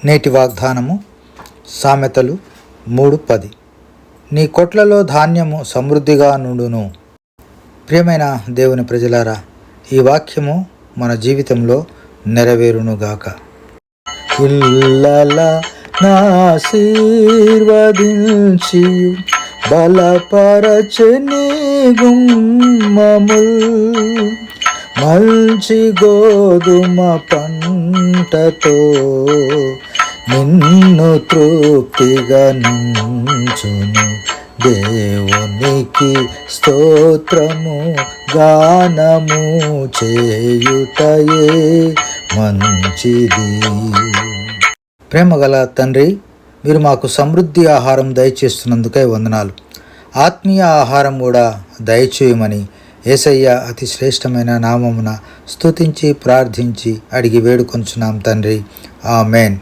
నేటి వాగ్దానము సామెతలు 3:10. నీ కొట్లలో ధాన్యము సమృద్ధిగా నుండును. ప్రియమైన దేవుని ప్రజలారా, ఈ వాక్యము మన జీవితంలో నెరవేరునుగాక. ఇల్లల నాశీర్వదించి బలపరచని గుమ్మముల్ మంచి గోధుమ పంటతో నిన్ను తృప్తిగా నుంచును. దేవునికి స్తోత్రము గానము చేయుటయే మంచిది. ప్రేమగల తండ్రి, మీరు మాకు సమృద్ధి ఆహారం దయచేస్తున్నందుకై వందనాలు. ఆత్మీయ ఆహారం కూడా దయచేయమని యేసయ్య అతి శ్రేష్టమైన నామమున స్తుతించి ప్రార్థించి అడిగి వేడుకొంచున్నాం తండ్రి. ఆమెన్.